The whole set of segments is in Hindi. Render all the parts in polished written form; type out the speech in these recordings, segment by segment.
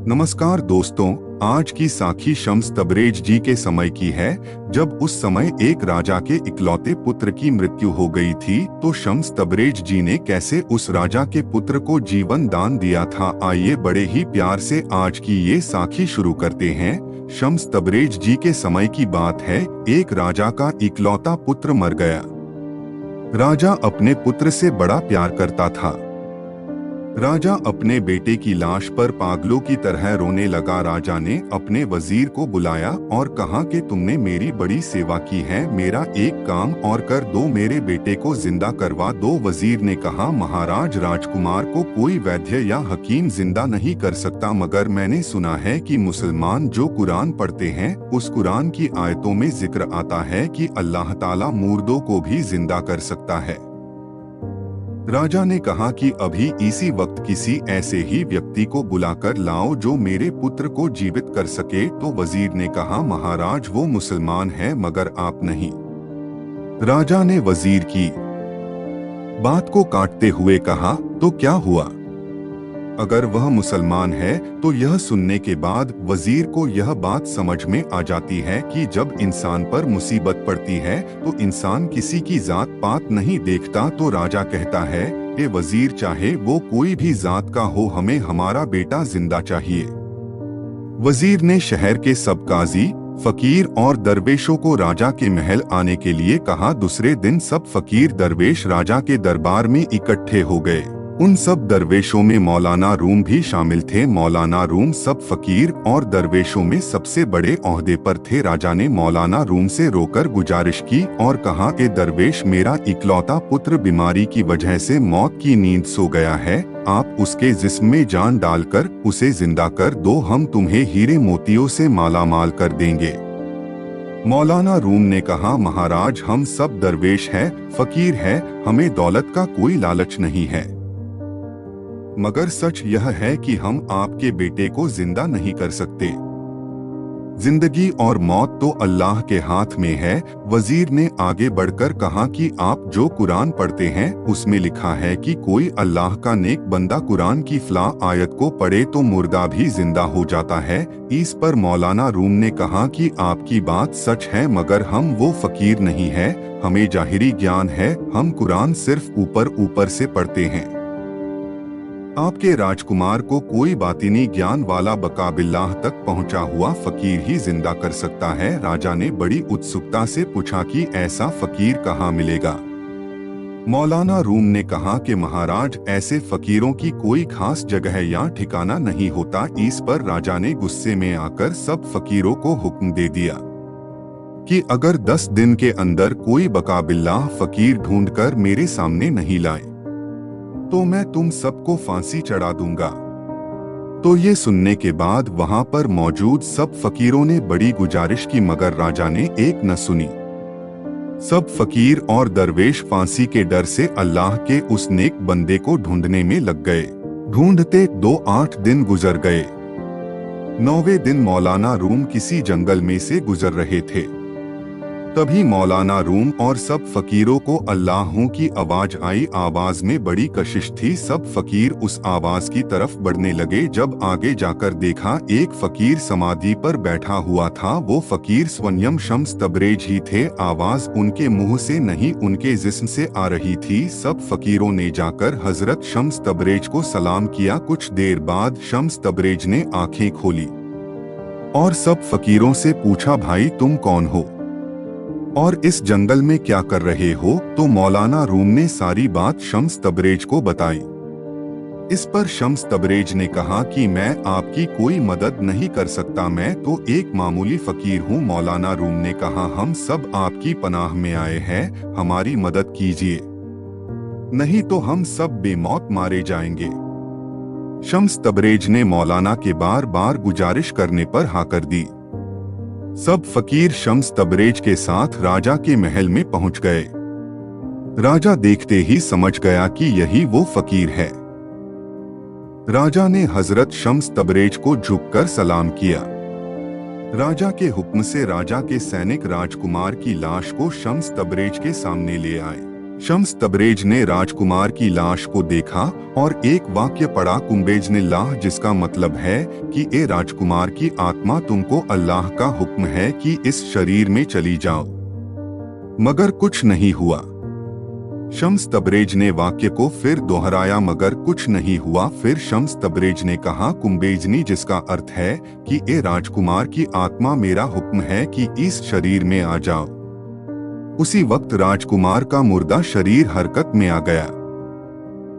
नमस्कार दोस्तों, आज की साखी शम्स तबरेज जी के समय की है। जब उस समय एक राजा के इकलौते पुत्र की मृत्यु हो गई थी तो शम्स तबरेज जी ने कैसे उस राजा के पुत्र को जीवन दान दिया था। आइए बड़े ही प्यार से आज की ये साखी शुरू करते हैं। शम्स तबरेज जी के समय की बात है। एक राजा का इकलौता पुत्र मर गया। राजा अपने पुत्र से बड़ा प्यार करता था। राजा अपने बेटे की लाश पर पागलों की तरह रोने लगा। राजा ने अपने वजीर को बुलाया और कहा कि तुमने मेरी बड़ी सेवा की है, मेरा एक काम और कर दो, मेरे बेटे को जिंदा करवा दो। वजीर ने कहा, महाराज, राजकुमार को कोई वैद्य या हकीम जिंदा नहीं कर सकता, मगर मैंने सुना है कि मुसलमान जो कुरान पढ़ते हैं उस कुरान की आयतों में जिक्र आता है कि अल्लाह ताला मुर्दों को भी जिंदा कर सकता है। राजा ने कहा कि अभी इसी वक्त किसी ऐसे ही व्यक्ति को बुलाकर लाओ जो मेरे पुत्र को जीवित कर सके। तो वजीर ने कहा, महाराज, वो मुसलमान है मगर आप नहीं। राजा ने वजीर की बात को काटते हुए कहा, तो क्या हुआ? अगर वह मुसलमान है तो यह सुनने के बाद वजीर को यह बात समझ में आ जाती है कि जब इंसान पर मुसीबत पड़ती है तो इंसान किसी की जात पात नहीं देखता। तो राजा कहता है कि वजीर, चाहे वो कोई भी जात का हो, हमें हमारा बेटा जिंदा चाहिए। वजीर ने शहर के सब काजी, फकीर और दरवेशों को राजा के महल आने के लिए कहा। दूसरे दिन सब फकीर दरवेश राजा के दरबार में इकट्ठे हो गए। उन सब दरवेशों में मौलाना रूम भी शामिल थे। मौलाना रूम सब फकीर और दरवेशों में सबसे बड़े ओहदे पर थे। राजा ने मौलाना रूम से रोकर गुजारिश की और कहा कि दरवेश, मेरा इकलौता पुत्र बीमारी की वजह से मौत की नींद सो गया है, आप उसके जिस्म में जान डालकर उसे जिंदा कर दो, हम तुम्हें हीरे मोतियों से मालामाल कर देंगे। मौलाना रूम ने कहा, महाराज, हम सब दरवेश हैं, फकीर हैं, हमें दौलत का कोई लालच नहीं है, मगर सच यह है कि हम आपके बेटे को जिंदा नहीं कर सकते। जिंदगी और मौत तो अल्लाह के हाथ में है। वजीर ने आगे बढ़कर कहा कि आप जो कुरान पढ़ते हैं उसमें लिखा है कि कोई अल्लाह का नेक बंदा कुरान की फला आयत को पढ़े तो मुर्दा भी जिंदा हो जाता है। इस पर मौलाना रूम ने कहा कि आपकी बात सच है, मगर हम वो फकीर नहीं है, हमें जाहिरी ज्ञान है, हम कुरान सिर्फ ऊपर ऊपर से पढ़ते हैं। आपके राजकुमार को कोई बातिनी ज्ञान वाला बकाबिल्लाह तक पहुंचा हुआ फकीर ही जिंदा कर सकता है। राजा ने बड़ी उत्सुकता से पूछा कि ऐसा फकीर कहाँ मिलेगा। मौलाना रूम ने कहा कि महाराज, ऐसे फकीरों की कोई खास जगह या ठिकाना नहीं होता। इस पर राजा ने गुस्से में आकर सब फकीरों को हुक्म दे दिया कि अगर 10 दिन के अंदर कोई बकाबिल्लाह फकीर ढूंढकर मेरे सामने नहीं लाए तो मैं तुम सबको फांसी चढ़ा दूंगा। तो ये सुनने के बाद वहां पर मौजूद सब फकीरों ने बड़ी गुजारिश की, मगर राजा ने एक न सुनी। सब फकीर और दरवेश फांसी के डर से अल्लाह के उस नेक बंदे को ढूंढने में लग गए। ढूंढते 2-8 दिन गुजर गए। 9वें दिन मौलाना रूम किसी जंगल में से गुजर रहे थे। तभी मौलाना रूम और सब फकीरों को अल्लाहों की आवाज आई। आवाज में बड़ी कशिश थी। सब फकीर उस आवाज की तरफ बढ़ने लगे। जब आगे जाकर देखा, एक फकीर समाधि पर बैठा हुआ था। वो फकीर स्वयं शम्स तबरेज ही थे। आवाज उनके मुंह से नहीं, उनके जिस्म से आ रही थी। सब फकीरों ने जाकर हजरत शम्स तबरेज को सलाम किया। कुछ देर बाद शम्स तबरेज ने आंखें खोली और सब फकीरों से पूछा, भाई तुम कौन हो और इस जंगल में क्या कर रहे हो? तो मौलाना रूम ने सारी बात शम्स तबरेज को बताई। इस पर शम्स तबरेज ने कहा कि मैं आपकी कोई मदद नहीं कर सकता, मैं तो एक मामूली फकीर हूँ। मौलाना रूम ने कहा, हम सब आपकी पनाह में आए हैं, हमारी मदद कीजिए, नहीं तो हम सब बेमौत मारे जाएंगे। शम्स तबरेज ने मौलाना के बार बार गुजारिश करने पर हाँ कर दी। सब फकीर शम्स तबरेज के साथ राजा के महल में पहुंच गए। राजा देखते ही समझ गया कि यही वो फकीर है। राजा ने हजरत शम्स तबरेज को झुककर सलाम किया। राजा के हुक्म से राजा के सैनिक राजकुमार की लाश को शम्स तबरेज के सामने ले आए। शम्स तबरेज ने राजकुमार की लाश को देखा और एक वाक्य पढ़ा कुंबेज ने लाह, जिसका मतलब है कि ए राजकुमार की आत्मा, तुमको अल्लाह का हुक्म है कि इस शरीर में चली जाओ। मगर कुछ नहीं हुआ। शम्स तबरेज ने वाक्य को फिर दोहराया मगर कुछ नहीं हुआ। फिर शम्स तबरेज ने कहा कुंबेजनी, जिसका अर्थ है कि ए राजकुमार की आत्मा, मेरा हुक्म है कि इस शरीर में आ जाओ। उसी वक्त राजकुमार का मुर्दा शरीर हरकत में आ गया।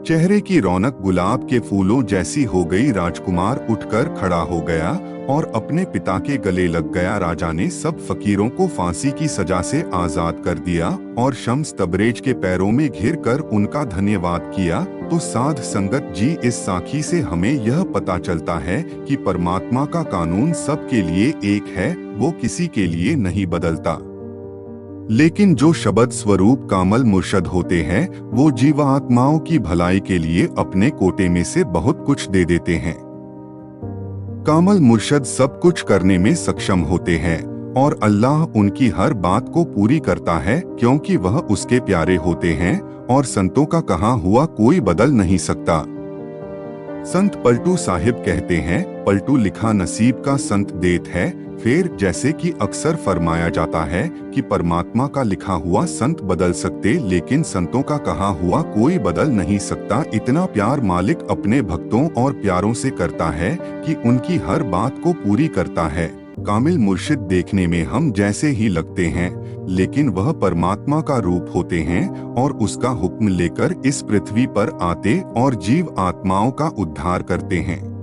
चेहरे की रौनक गुलाब के फूलों जैसी हो गई। राजकुमार उठकर खड़ा हो गया और अपने पिता के गले लग गया। राजा ने सब फकीरों को फांसी की सजा से आजाद कर दिया और शम्स तबरेज के पैरों में घिरकर उनका धन्यवाद किया। तो साध संगत जी, इस साखी से हमें यह पता चलता है कि परमात्मा का कानून सबके लिए एक है, वो किसी के लिए नहीं बदलता। लेकिन जो शब्द स्वरूप कामल मुर्शद होते हैं, वो जीवात्माओं की भलाई के लिए अपने कोटे में से बहुत कुछ दे देते हैं। कामल मुर्शद सब कुछ करने में सक्षम होते हैं और अल्लाह उनकी हर बात को पूरी करता है, क्योंकि वह उसके प्यारे होते हैं और संतों का कहा हुआ कोई बदल नहीं सकता। संत पलटू साहिब कहते हैं, पलटू लिखा नसीब का संत देत है। फिर जैसे कि अक्सर फरमाया जाता है कि परमात्मा का लिखा हुआ संत बदल सकते, लेकिन संतों का कहा हुआ कोई बदल नहीं सकता। इतना प्यार मालिक अपने भक्तों और प्यारों से करता है कि उनकी हर बात को पूरी करता है। कामिल मुर्शिद देखने में हम जैसे ही लगते हैं, लेकिन वह परमात्मा का रूप होते हैं और उसका हुक्म लेकर इस पृथ्वी पर आते और जीव आत्माओं का उद्धार करते हैं।